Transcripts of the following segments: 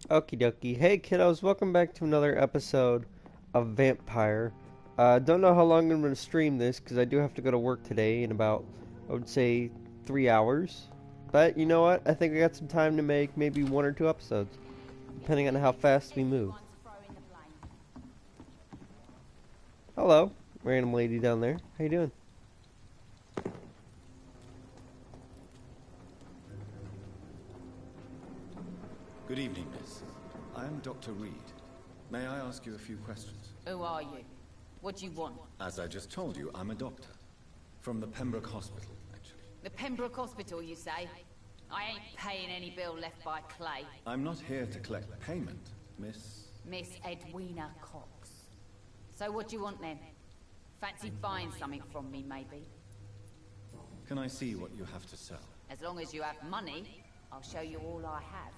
Okie dokie. Hey kiddos, welcome back to another episode of Vampyr. Don't know how long I'm going to stream this because I do have to go to work today in about, I would say, 3 hours. But you know what? I think I got some time to make maybe one or two episodes, depending on how fast we move. Hello, random lady down there. How you doing? Good evening, miss. I am Dr. Reed. May I ask you a few questions? Who are you? What do you want? As I just told you, I'm a doctor. From the Pembroke Hospital, actually. The Pembroke Hospital, you say? I ain't paying any bill left by Clay. I'm not here to collect payment, miss. Miss Edwina Cox. So what do you want then? Fancy buying something from me, maybe? Can I see what you have to sell? As long as you have money, I'll show you all I have.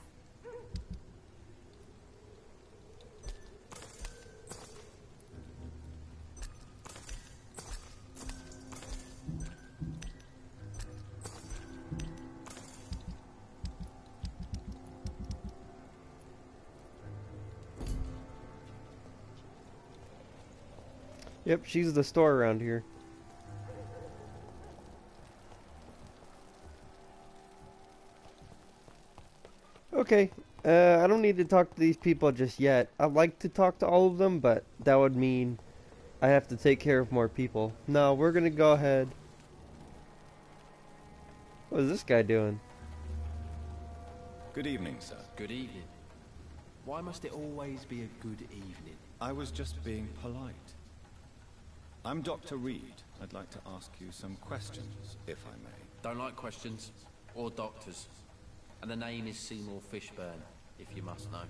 Yep, she's the store around here. Okay, I don't need to talk to these people just yet. I'd like to talk to all of them, but that would mean I have to take care of more people. No, we're gonna go ahead. What is this guy doing? Good evening, sir. Good evening. Why must it always be a good evening? I was just being polite. I'm Dr. Reed. I'd like to ask you some questions, if I may. Don't like questions, or doctors. And the name is Seymour Fishburne, if you must know.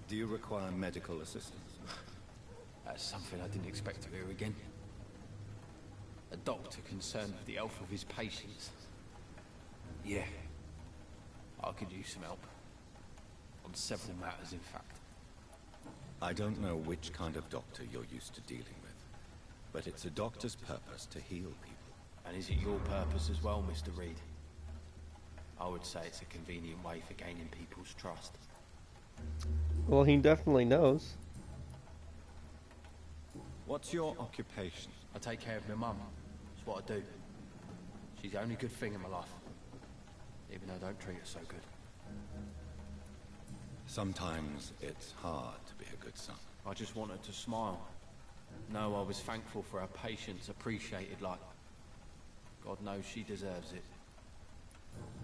Do you require medical assistance? That's something I didn't expect to hear again. A doctor concerned with the health of his patients. Yeah. I could use some help. On several matters, in fact. I don't know which kind of doctor you're used to dealing with, but it's a doctor's purpose to heal people. And is it your purpose as well, Mr. Reed? I would say it's a convenient way for gaining people's trust. Well, he definitely knows. What's your occupation? I take care of my mum. That's what I do. She's the only good thing in my life. Even though I don't treat her so good. Sometimes it's hard to be a good son. I just want her to smile. No, I was thankful for her patience, appreciated like... God knows she deserves it.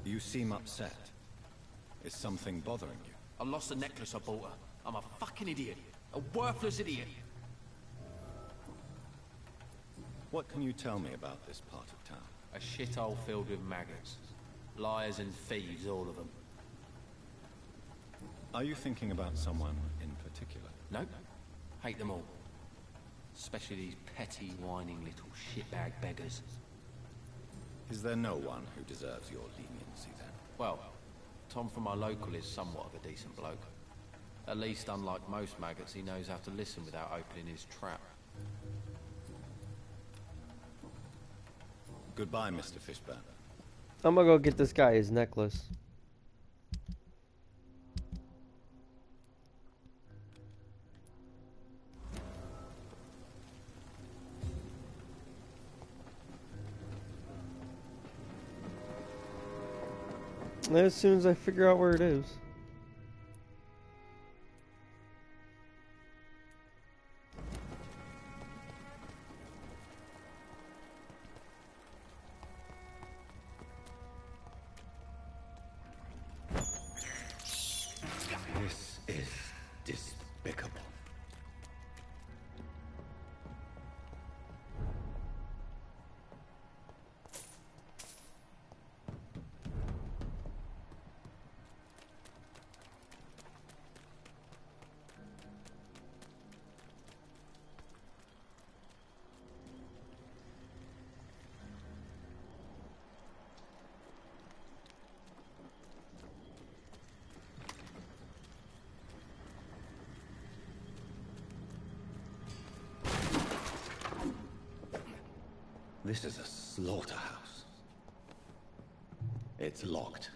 You seem upset. Is something bothering you? I lost the necklace I bought her. I'm a fucking idiot. A worthless idiot. What can you tell me about this part of town? A shithole filled with maggots. Liars and thieves, all of them. Are you thinking about someone in particular? Nope. Hate them all. Especially these petty, whining little shitbag beggars. Is there no one who deserves your leniency then? Well, Tom from our local is somewhat of a decent bloke. At least, unlike most maggots, he knows how to listen without opening his trap. Goodbye, Mr. Fishburne. I'm gonna go get this guy his necklace. As soon as I figure out where it is. This is despicable. This is a slaughterhouse. It's locked.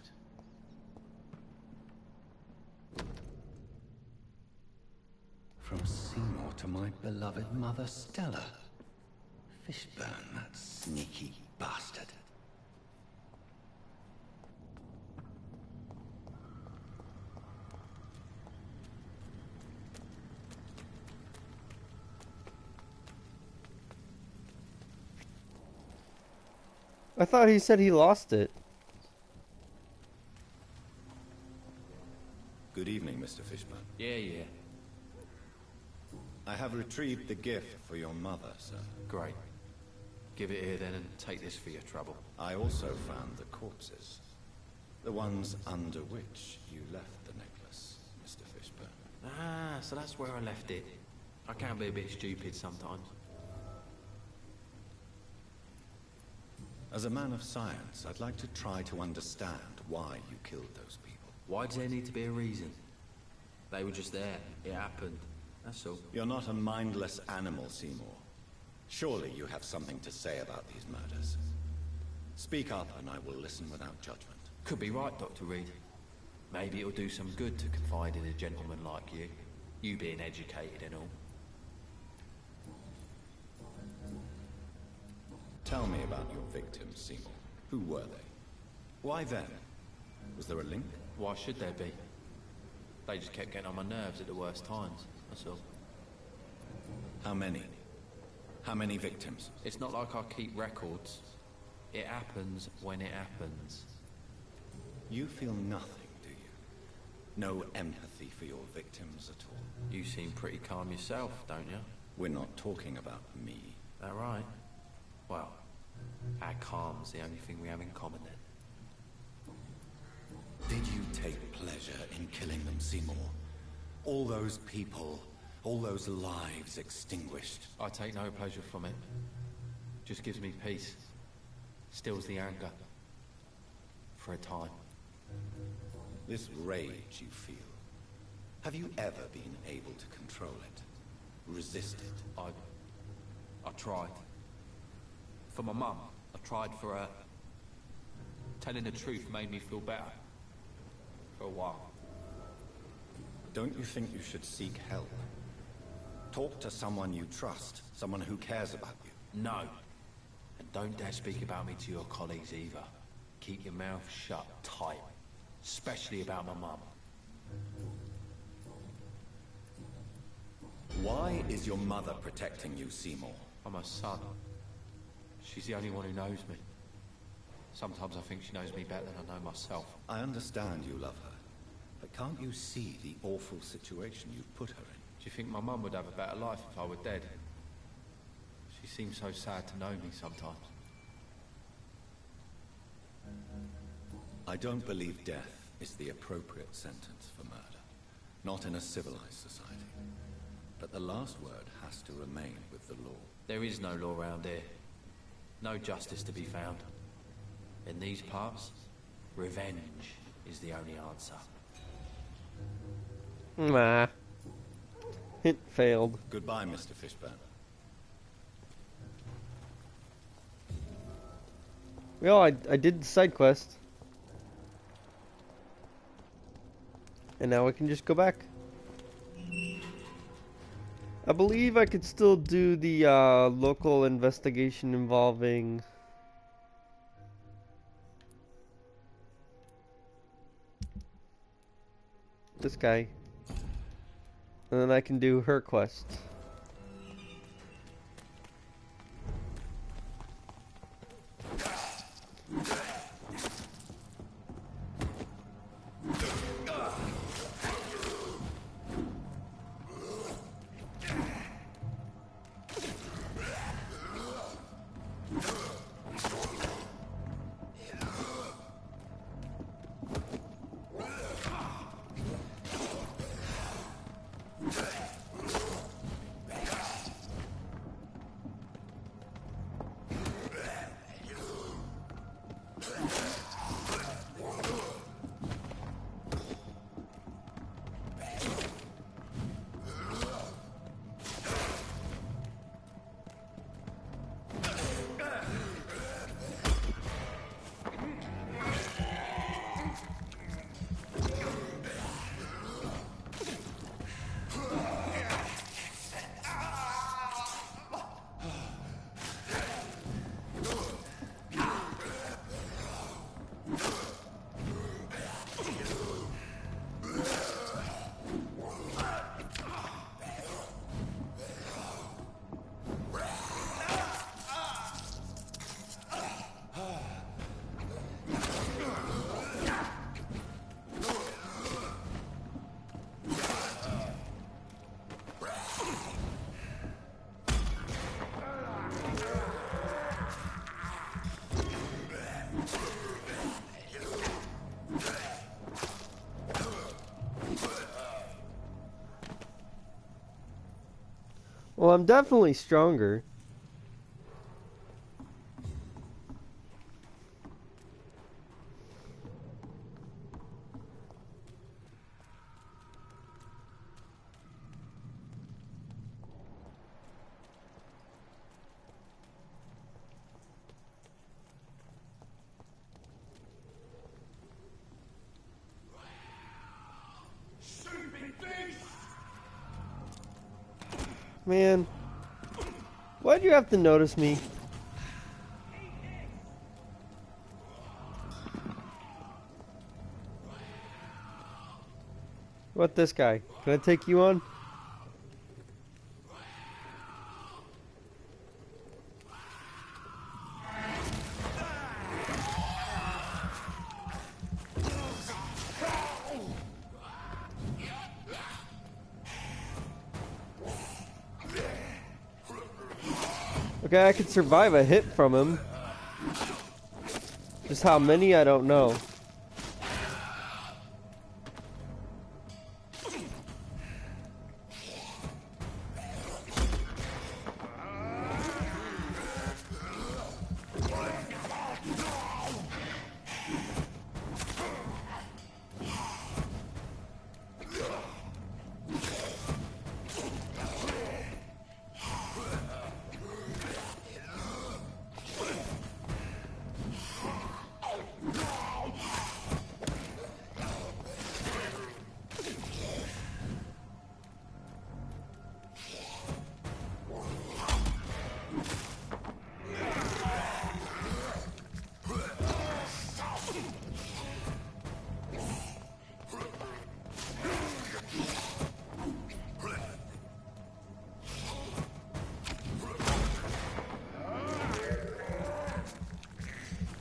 From Seymour to my beloved mother Stella. Fishburne, that sneaky bastard. I thought he said he lost it. Good evening, Mr. Fishburne. Yeah. I have retrieved the gift for your mother, sir. Great. Give it here then and take this for your trouble. I also found the corpses. The ones under which you left the necklace, Mr. Fishburne. Ah, so that's where I left it. I can be a bit stupid sometimes. As a man of science, I'd like to try to understand why you killed those people. Why does there need to be a reason? They were just there. It happened. That's all. You're not a mindless animal, Seymour. Surely you have something to say about these murders. Speak up and I will listen without judgment. Could be right, Dr. Reed. Maybe it'll do some good to confide in a gentleman like you. You being educated and all. Tell me about your victims, Seymour. Who were they? Why them? Was there a link? Why should there be? They just kept getting on my nerves at the worst times, that's all. How many? How many victims? It's not like I keep records. It happens when it happens. You feel nothing, do you? No empathy for your victims at all? You seem pretty calm yourself, don't you? We're not talking about me. That right? Well, our calm's the only thing we have in common then. Did you take pleasure in killing them, Seymour? All those people, all those lives extinguished. I take no pleasure from it. Just gives me peace. Stills the anger. For a time. This rage you feel, have you ever been able to control it? Resist it? I tried. For my mum, I tried for her. Telling the truth made me feel better. For a while. Don't you think you should seek help? Talk to someone you trust, someone who cares about you. No. And don't dare speak about me to your colleagues either. Keep your mouth shut tight. Especially about my mum. Why is your mother protecting you, Seymour? I'm her son. She's the only one who knows me. Sometimes I think she knows me better than I know myself. I understand you love her, but can't you see the awful situation you've put her in? Do you think my mum would have a better life if I were dead? She seems so sad to know me sometimes. I don't believe death is the appropriate sentence for murder. Not in a civilized society. But the last word has to remain with the law. There is no law around here. No justice to be found. In these parts, revenge is the only answer. Nah. Hint failed. Goodbye, Mr. Fishburne. Well, I did the side quest. And now I can just go back. I believe I could still do the local investigation involving this guy. And then I can do her quest. Well, I'm definitely stronger. Man, why'd you have to notice me? What this guy? Can I take you on? Okay, I could survive a hit from him. Just how many, I don't know.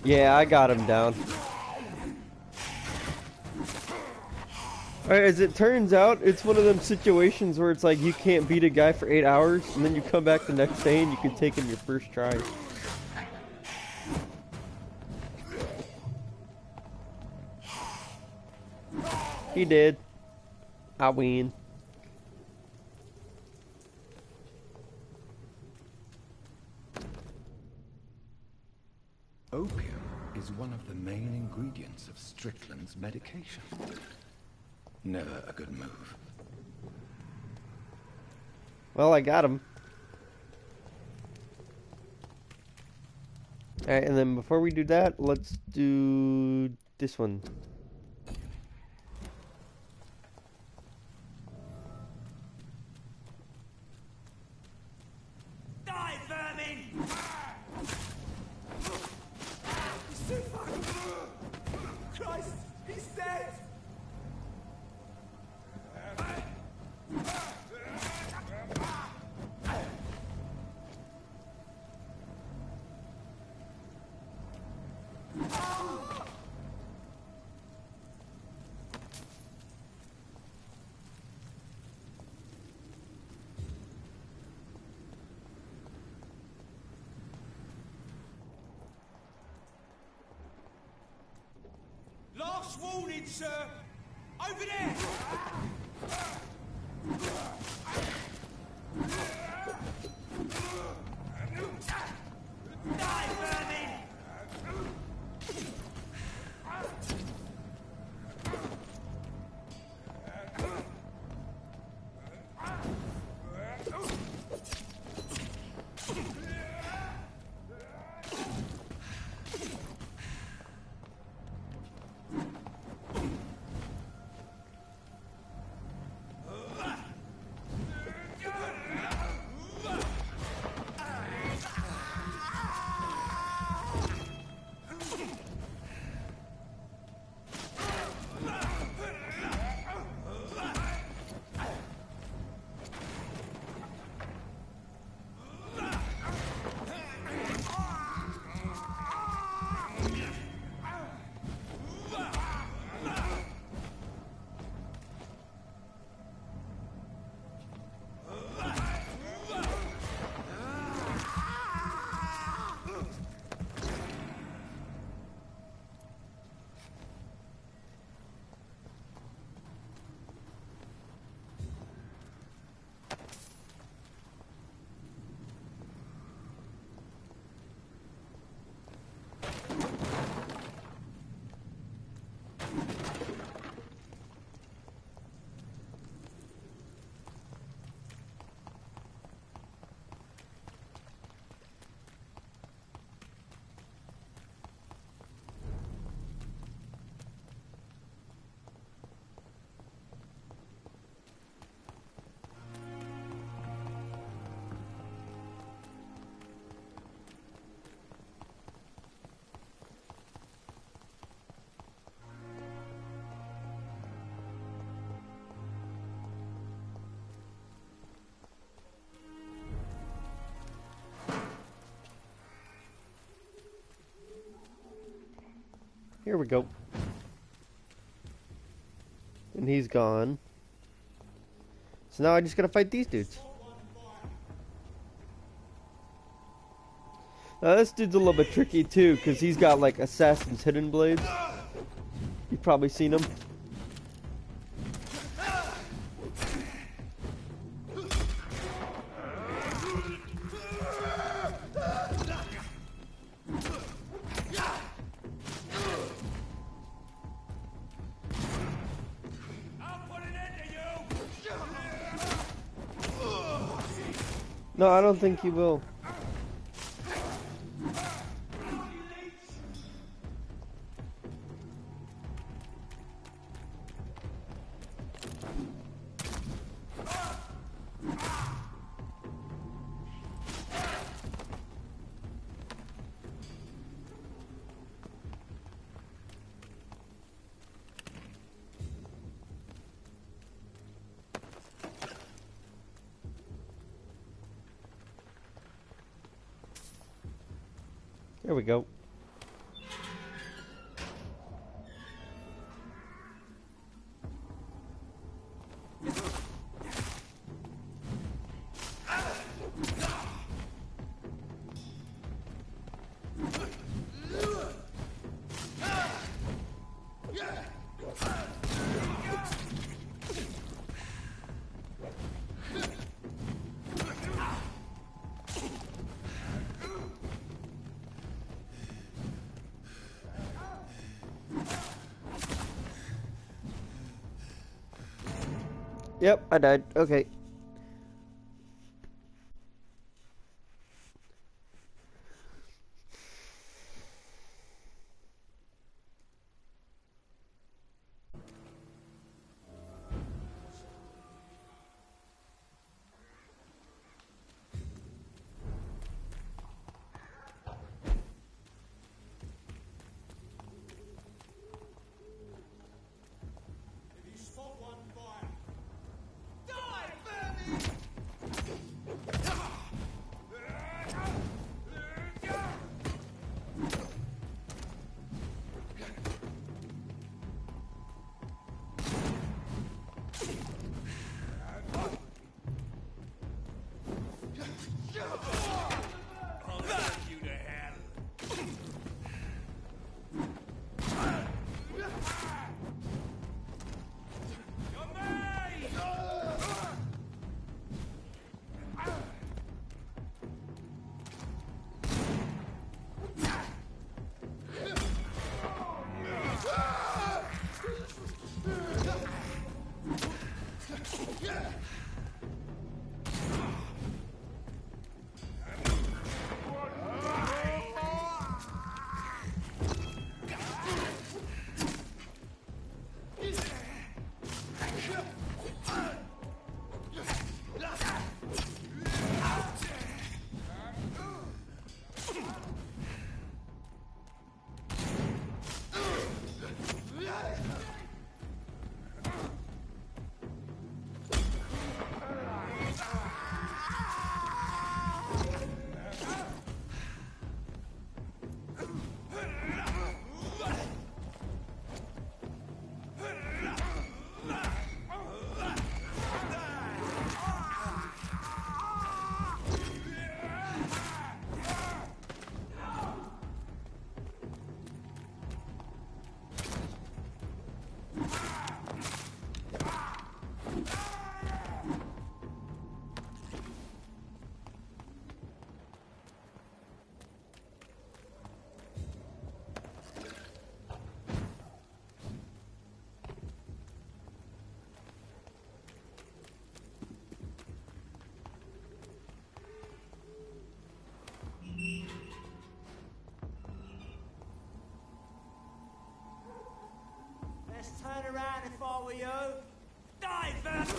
Yeah, I got him down. Alright, as it turns out, it's one of them situations where it's like you can't beat a guy for 8 hours, and then you come back the next day and you can take him your first try. He did. I win. Opium is one of the main ingredients of Strickland's medication. Never a good move. Well, I got him. Alright, and then before we do that, let's do this one. Die, vermin! Christ, he's dead! Last warning, sir! Over there! Die, vermin! Here we go. And he's gone. So now I just gotta fight these dudes. Now this dude's a little bit tricky too, because he's got like assassin's hidden blades. You've probably seen him. No, I don't think he will. There we go. Yep, I died. Okay. Turn around if I were you. Die, Vampyr!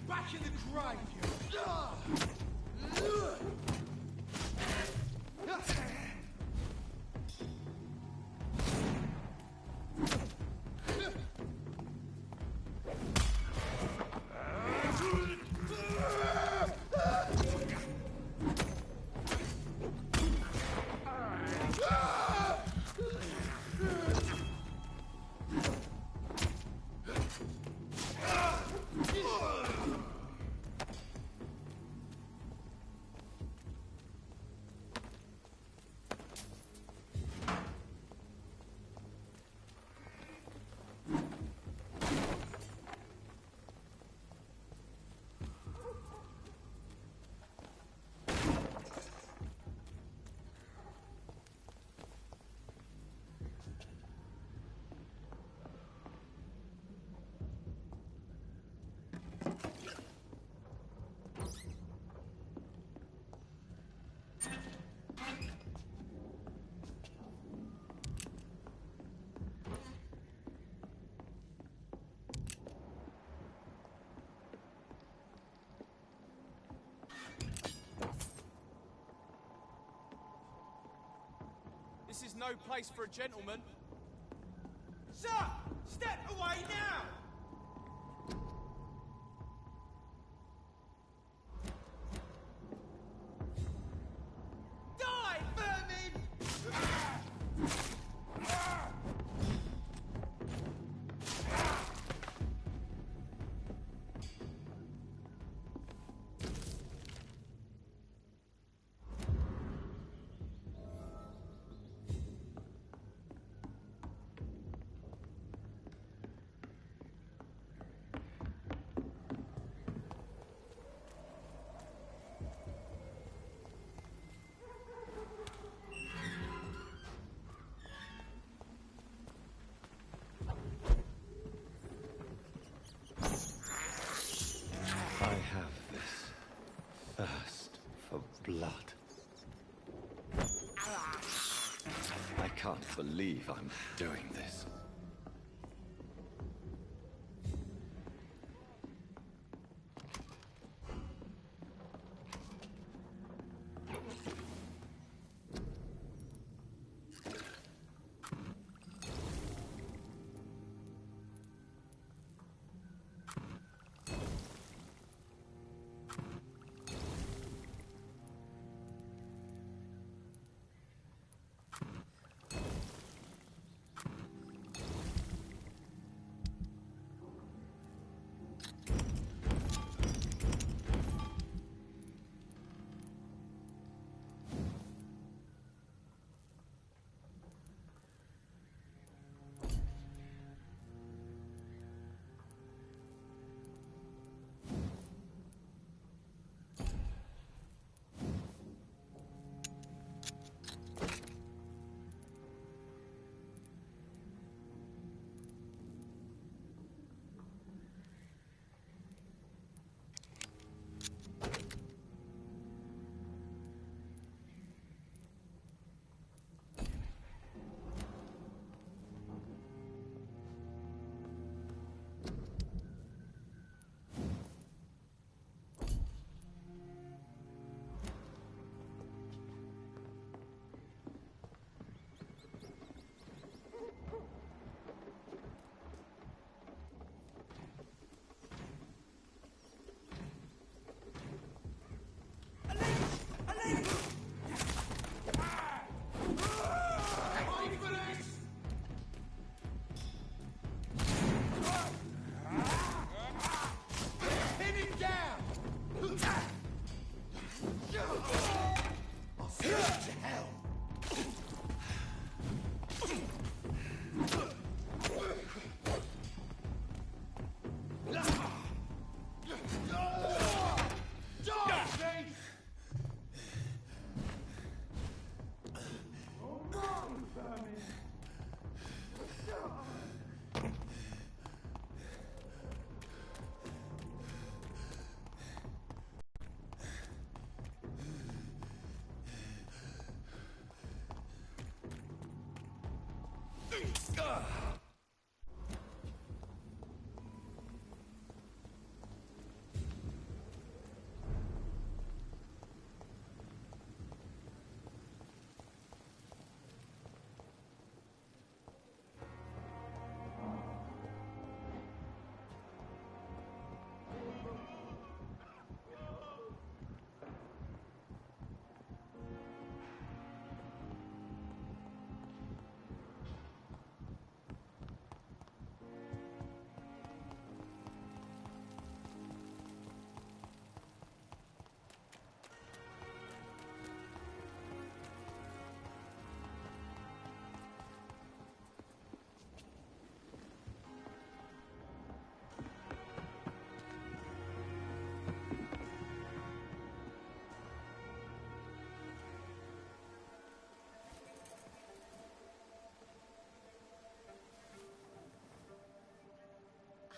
Back This is no place for a gentleman. Sir! Step away now! Die, vermin! I have this thirst for blood. I can't believe I'm doing this.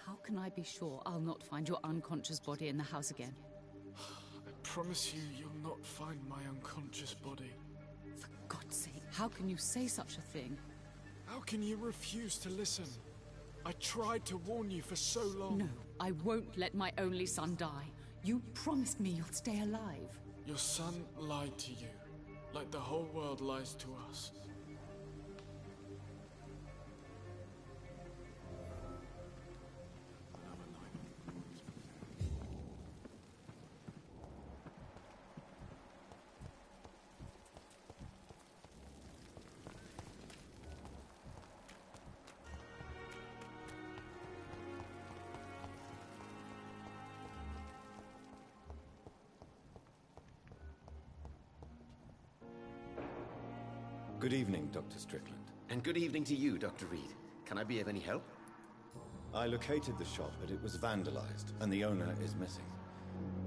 How can I be sure I'll not find your unconscious body in the house again? I promise you, you'll not find my unconscious body. For God's sake, how can you say such a thing? How can you refuse to listen? I tried to warn you for so long. No, I won't let my only son die. You promised me you'll stay alive. Your son lied to you, like the whole world lies to us. Good evening, Dr. Strickland. And good evening to you, Dr. Reed. Can I be of any help? I located the shop, but it was vandalized, and the owner is missing.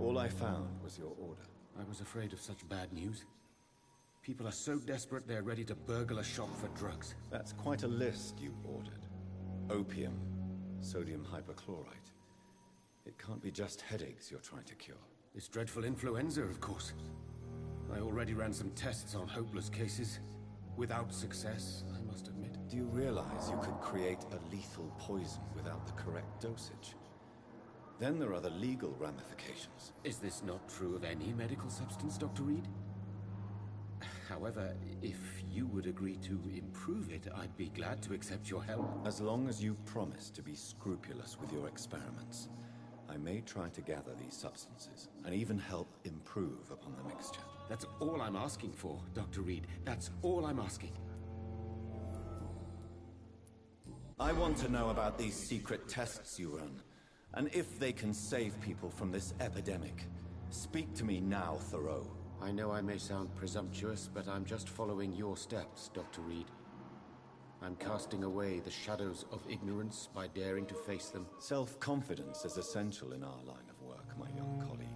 All I found was your order. I was afraid of such bad news. People are so desperate they're ready to burgle a shop for drugs. That's quite a list you ordered. Opium, sodium hypochlorite. It can't be just headaches you're trying to cure. This dreadful influenza, of course. I already ran some tests on hopeless cases. Without success, I must admit. Do you realize you could create a lethal poison without the correct dosage? Then there are the legal ramifications. Is this not true of any medical substance, Dr. Reed? However, if you would agree to improve it, I'd be glad to accept your help. As long as you promise to be scrupulous with your experiments, I may try to gather these substances, and even help improve upon the mixture. That's all I'm asking for, Dr. Reed. That's all I'm asking. I want to know about these secret tests you run, and if they can save people from this epidemic. Speak to me now, Thoreau. I know I may sound presumptuous, but I'm just following your steps, Dr. Reed. I'm casting away the shadows of ignorance by daring to face them. Self-confidence is essential in our line of work, my young colleague.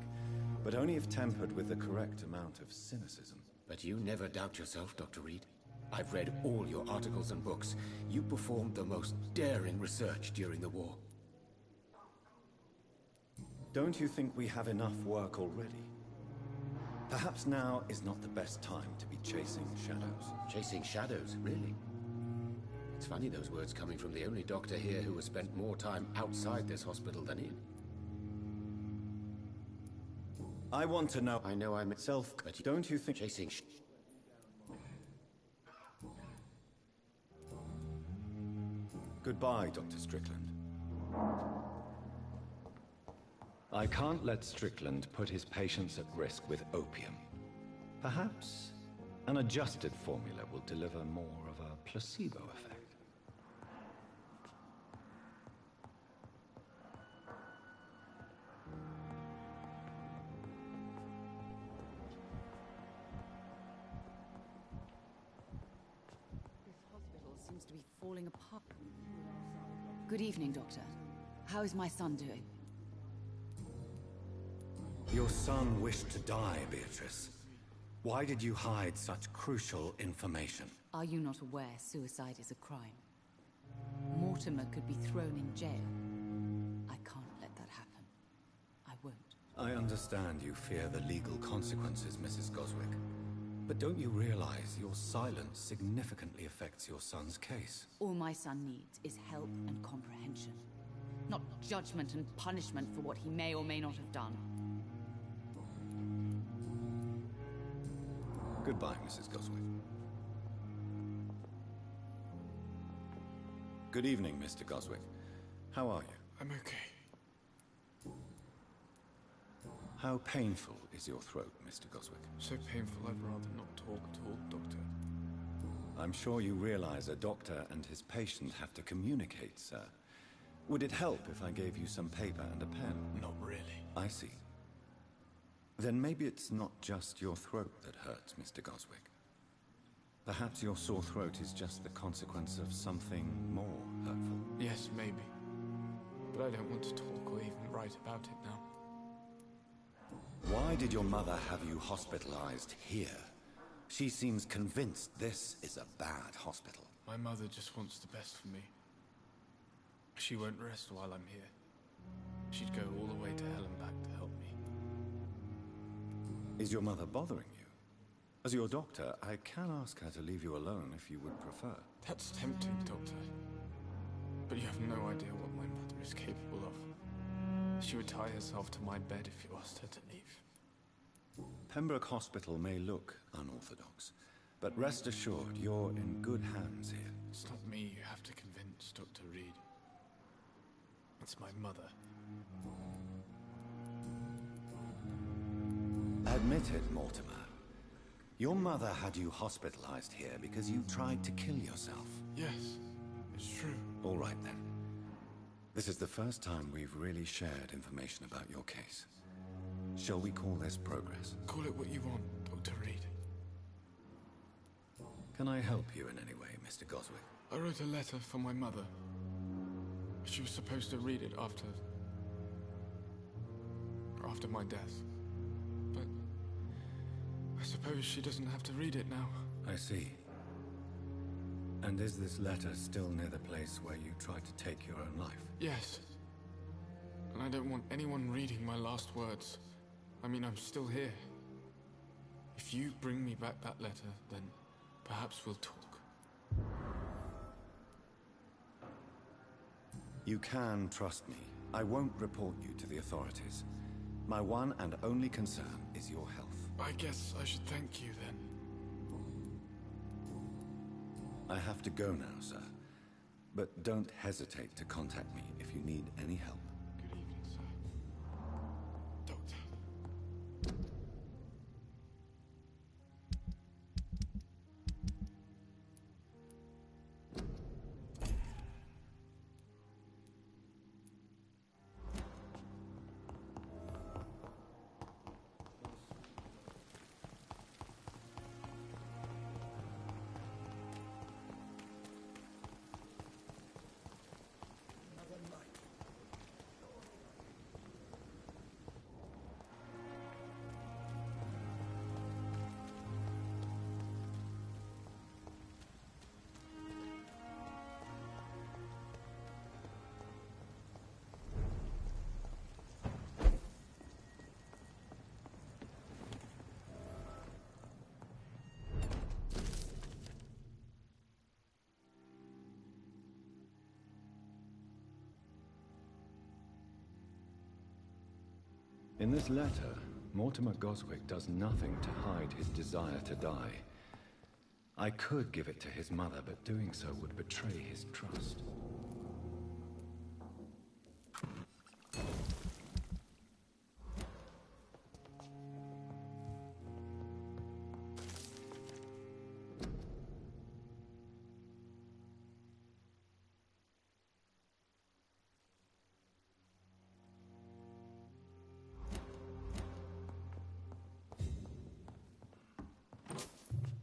But only if tempered with the correct amount of cynicism. But you never doubt yourself, Dr. Reed. I've read all your articles and books. You performed the most daring research during the war. Don't you think we have enough work already? Perhaps now is not the best time to be chasing shadows. Chasing shadows, really? It's funny those words coming from the only doctor here who has spent more time outside this hospital than in. I want to know. I know I'm itself, but don't you think chasing Goodbye, Dr. Strickland. I can't let Strickland put his patients at risk with opium. Perhaps an adjusted formula will deliver more of a placebo effect. This hospital seems to be falling apart. Good evening, Doctor. How is my son doing? Your son wished to die, Beatrice. Why did you hide such crucial information? Are you not aware suicide is a crime? Mortimer could be thrown in jail. I can't let that happen. I won't. I understand you fear the legal consequences, Mrs. Goswick. But don't you realize your silence significantly affects your son's case? All my son needs is help and comprehension. Not judgment and punishment for what he may or may not have done. Goodbye, Mrs. Goswick. Good evening, Mr. Goswick. How are you? I'm okay. How painful is your throat, Mr. Goswick? So painful I'd rather not talk at all, Doctor. I'm sure you realize a doctor and his patient have to communicate, sir. Would it help if I gave you some paper and a pen? Not really. I see. Then maybe it's not just your throat that hurts, Mr. Goswick. Perhaps your sore throat is just the consequence of something more hurtful. Yes, maybe. But I don't want to talk or even write about it now. Why did your mother have you hospitalized here? She seems convinced this is a bad hospital. My mother just wants the best for me. She won't rest while I'm here. She'd go all the way to hell and back to help me. Is your mother bothering you? As your doctor, I can ask her to leave you alone if you would prefer. That's tempting, Doctor. But you have no idea what my mother is capable of. She would tie herself to my bed if you asked her to leave. Pembroke Hospital may look unorthodox, but rest assured you're in good hands here. It's not me you have to convince, Dr. Reed. It's my mother. Admit it, Mortimer. Your mother had you hospitalized here because you tried to kill yourself. Yes, it's true. All right, then. This is the first time we've really shared information about your case. Shall we call this progress? Call it what you want, Dr. Reed. Can I help you in any way, Mr. Goswick? I wrote a letter for my mother. She was supposed to read it after my death. But I suppose she doesn't have to read it now. I see. And is this letter still near the place where you tried to take your own life? Yes. And I don't want anyone reading my last words. I mean, I'm still here. If you bring me back that letter, then perhaps we'll talk. You can trust me. I won't report you to the authorities. My one and only concern is your health. I guess I should thank you then. I have to go now, sir. But don't hesitate to contact me if you need any help. Good evening, sir. Doctor. In this letter, Mortimer Goswick does nothing to hide his desire to die. I could give it to his mother, but doing so would betray his trust.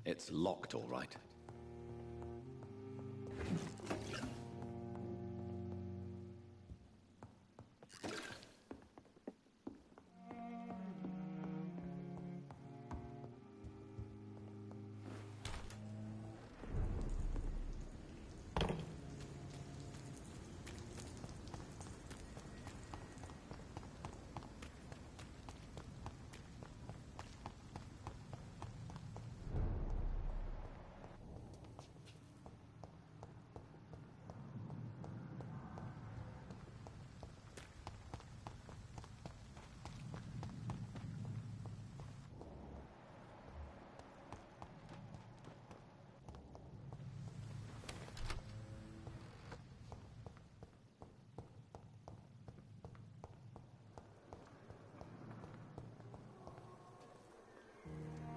It's locked, all right.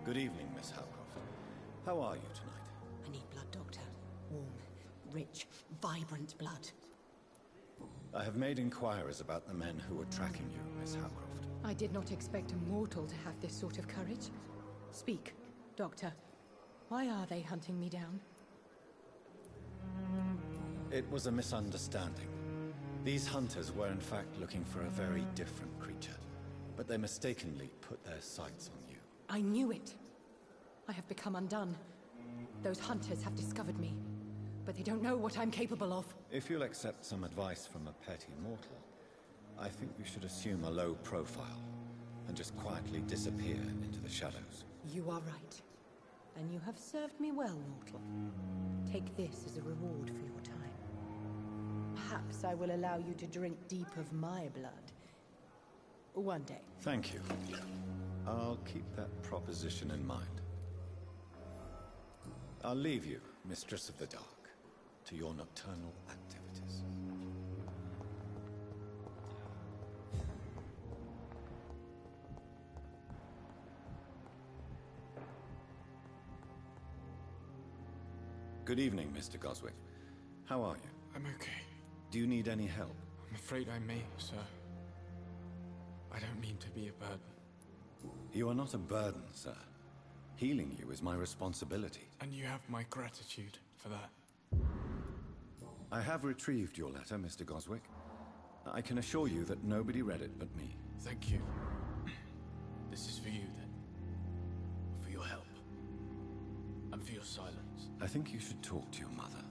Good evening, Miss Howcroft. How are you tonight? I need blood, Doctor. Warm, rich, vibrant blood. I have made inquiries about the men who were tracking you, Miss Howcroft. I did not expect a mortal to have this sort of courage. Speak, Doctor. Why are they hunting me down? It was a misunderstanding. These hunters were in fact looking for a very different creature, but they mistakenly put their sights on you. I knew it. I have become undone. Those hunters have discovered me, but they don't know what I'm capable of. If you'll accept some advice from a petty mortal, I think you should assume a low profile. and just quietly disappear into the shadows. You are right. And you have served me well, mortal. Take this as a reward for your time. Perhaps I will allow you to drink deep of my blood. One day. Thank you. I'll keep that proposition in mind. I'll leave you, Mistress of the Dark, to your nocturnal activities. Good evening, Mr. Goswick. How are you? I'm okay. Do you need any help? I'm afraid I may, sir. I don't mean to be a burden. You are not a burden, sir. Healing you is my responsibility. And you have my gratitude for that. I have retrieved your letter, Mr. Goswick. I can assure you that nobody read it but me. Thank you. This is for you, then. For your help. And for your silence. I think you should talk to your mother.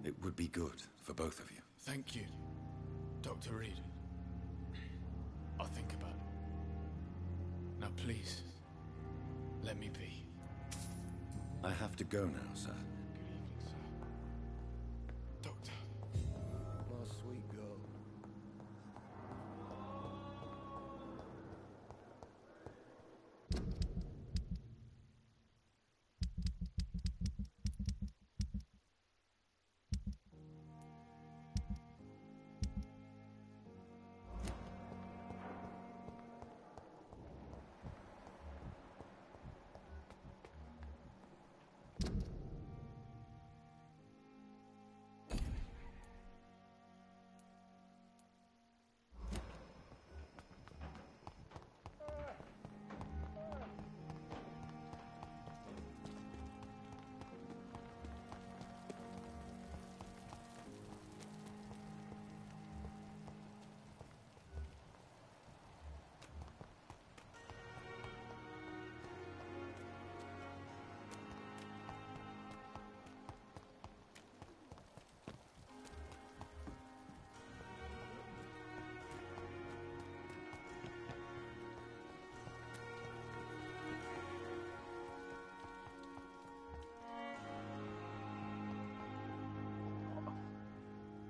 It would be good for both of you. Thank you, Dr. Reed. I'll think about it. Now, please, let me be. I have to go now, sir. Good evening, sir. Doctor. My sweet girl.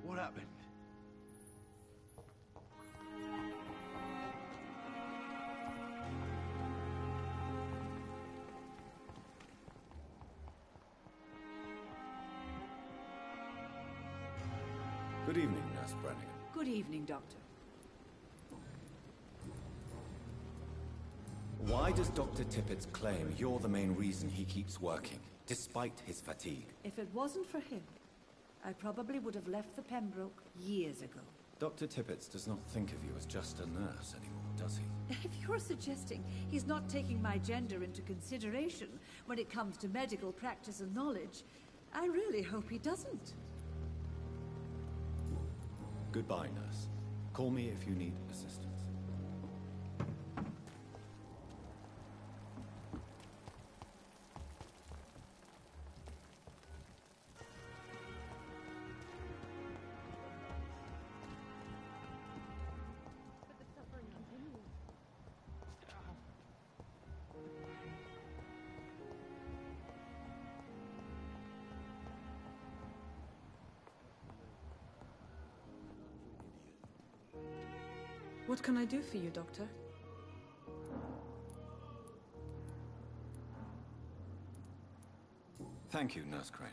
What happened? Good evening, Nurse Brannigan. Good evening, Doctor. Why does Dr. Tippett's claim you're the main reason he keeps working, despite his fatigue? If it wasn't for him, I probably would have left the Pembroke years ago. Dr. Tippett does not think of you as just a nurse anymore, does he? If you're suggesting he's not taking my gender into consideration when it comes to medical practice and knowledge, I really hope he doesn't. Goodbye, nurse. Call me if you need assistance. What can I do for you, Doctor? Thank you, Nurse Crane.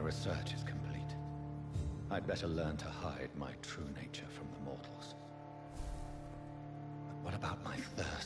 research is complete. I'd better learn to hide my true nature from the mortals. But what about my third